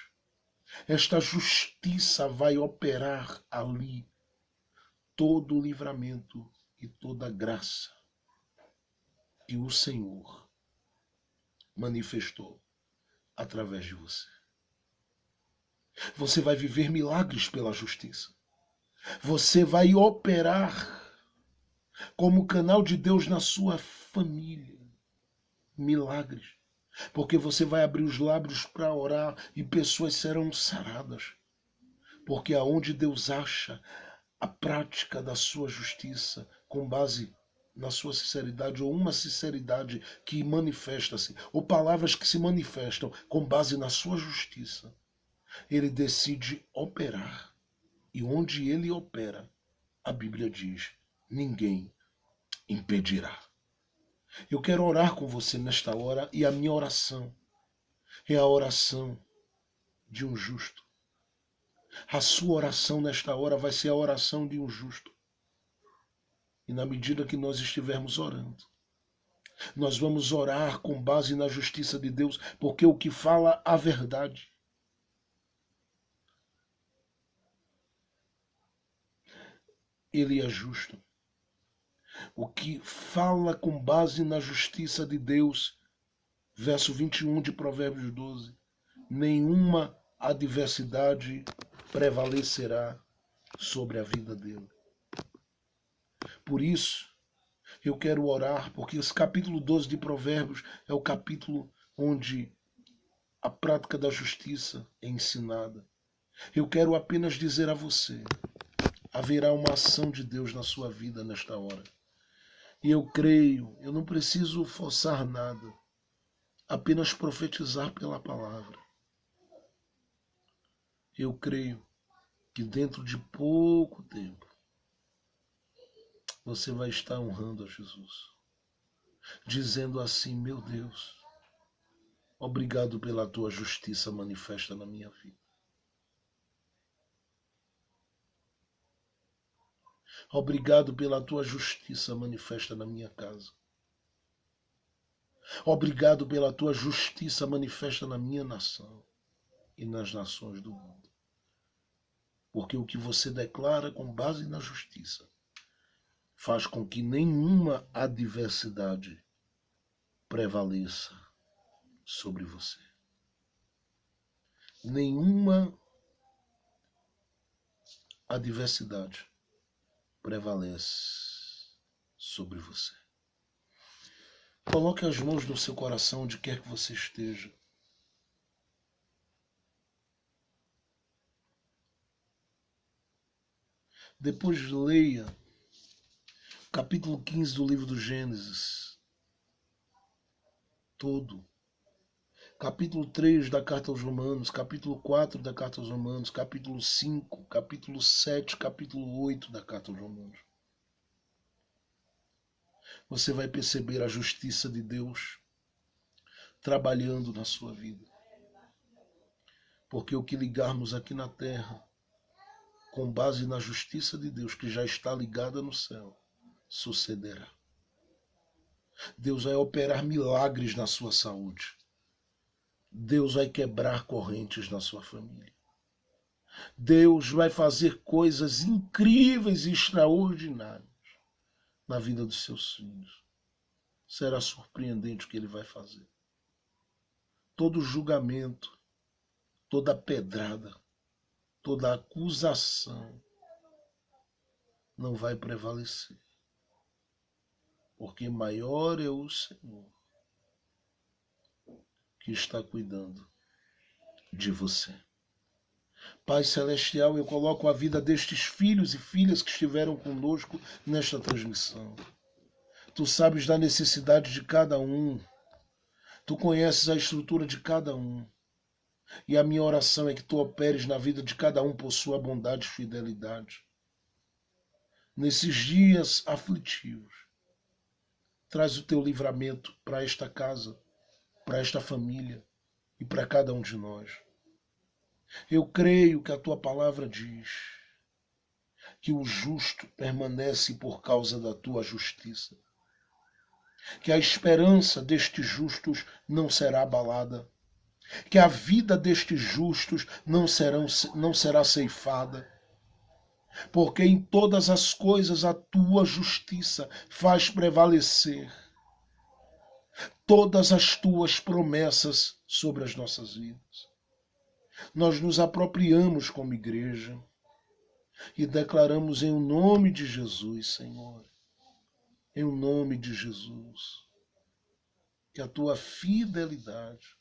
Speaker 1: esta justiça vai operar ali todo o livramento e toda a graça que o Senhor manifestou através de você. Você vai viver milagres pela justiça. Você vai operar como canal de Deus na sua família. Milagres. Porque você vai abrir os lábios para orar e pessoas serão saradas. Porque aonde Deus acha a prática da sua justiça com base na sua sinceridade, ou uma sinceridade que manifesta-se, ou palavras que se manifestam com base na sua justiça, ele decide operar. E onde ele opera, a Bíblia diz: ninguém impedirá. Eu quero orar com você nesta hora, e a minha oração é a oração de um justo. A sua oração nesta hora vai ser a oração de um justo. E na medida que nós estivermos orando, nós vamos orar com base na justiça de Deus, porque o que fala a verdade, ele é justo. O que fala com base na justiça de Deus, verso 21 de Provérbios 12, nenhuma adversidade prevalecerá sobre a vida dele. Por isso, eu quero orar, porque esse capítulo 12 de Provérbios é o capítulo onde a prática da justiça é ensinada. Eu quero apenas dizer a você: haverá uma ação de Deus na sua vida nesta hora. E eu creio, eu não preciso forçar nada, apenas profetizar pela palavra. Eu creio que dentro de pouco tempo você vai estar honrando a Jesus, dizendo assim: meu Deus, obrigado pela tua justiça manifesta na minha vida. Obrigado pela tua justiça manifesta na minha casa. Obrigado pela tua justiça manifesta na minha nação e nas nações do mundo. Porque o que você declara com base na justiça faz com que nenhuma adversidade prevaleça sobre você. Nenhuma adversidade prevalece sobre você. Coloque as mãos no seu coração onde quer que você esteja. Depois leia o capítulo 15 do livro do Gênesis todo. Capítulo 3 da Carta aos Romanos, capítulo 4 da Carta aos Romanos, capítulo 5, capítulo 7, capítulo 8 da Carta aos Romanos. Você vai perceber a justiça de Deus trabalhando na sua vida. Porque o que ligarmos aqui na terra, com base na justiça de Deus, que já está ligada no céu, sucederá. Deus vai operar milagres na sua saúde. Deus vai quebrar correntes na sua família. Deus vai fazer coisas incríveis e extraordinárias na vida dos seus filhos. Será surpreendente o que ele vai fazer. Todo julgamento, toda pedrada, toda acusação não vai prevalecer. Porque maior é o Senhor que está cuidando de você. Pai Celestial, eu coloco a vida destes filhos e filhas que estiveram conosco nesta transmissão. Tu sabes da necessidade de cada um. Tu conheces a estrutura de cada um. E a minha oração é que tu operes na vida de cada um por sua bondade e fidelidade. Nesses dias aflitivos, traz o teu livramento para esta casa, para esta família e para cada um de nós. Eu creio que a tua palavra diz que o justo permanece por causa da tua justiça, que a esperança destes justos não será abalada, que a vida destes justos não será ceifada, porque em todas as coisas a tua justiça faz prevalecer todas as tuas promessas sobre as nossas vidas. Nós nos apropriamos como igreja e declaramos em nome de Jesus, Senhor, em nome de Jesus, que a tua fidelidade,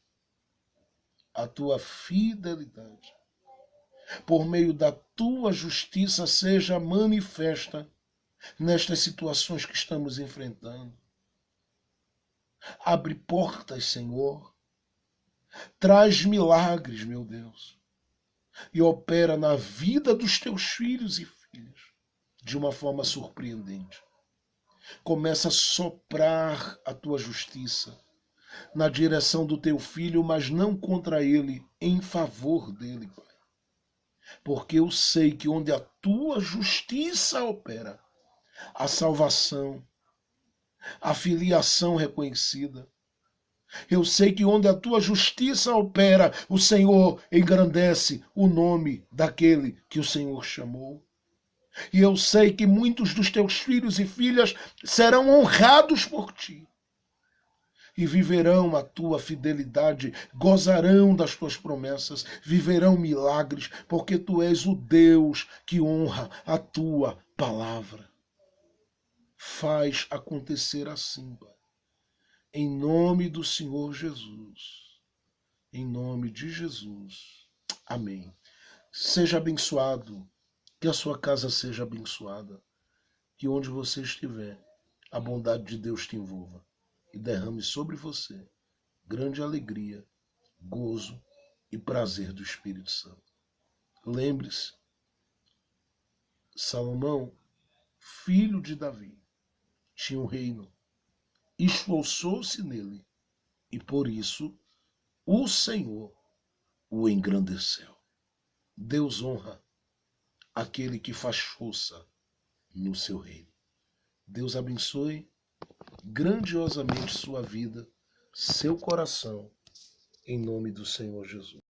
Speaker 1: por meio da tua justiça, seja manifesta nestas situações que estamos enfrentando. Abre portas, Senhor. Traz milagres, meu Deus. E opera na vida dos teus filhos e filhas de uma forma surpreendente. Começa a soprar a tua justiça na direção do teu filho, mas não contra ele, em favor dele, Pai. Porque eu sei que onde a tua justiça opera, a salvação, a filiação reconhecida. Eu sei que onde a tua justiça opera, o Senhor engrandece o nome daquele que o Senhor chamou. E eu sei que muitos dos teus filhos e filhas serão honrados por ti. E viverão a tua fidelidade, gozarão das tuas promessas, viverão milagres, porque tu és o Deus que honra a tua palavra. Faz acontecer assim, Pai. Em nome do Senhor Jesus. Em nome de Jesus. Amém. Seja abençoado. Que a sua casa seja abençoada. Que onde você estiver, a bondade de Deus te envolva e derrame sobre você grande alegria, gozo e prazer do Espírito Santo. Lembre-se, Salomão, filho de Davi, tinha um reino, esforçou-se nele e por isso o Senhor o engrandeceu. Deus honra aquele que faz força no seu reino. Deus abençoe grandiosamente sua vida, seu coração, em nome do Senhor Jesus.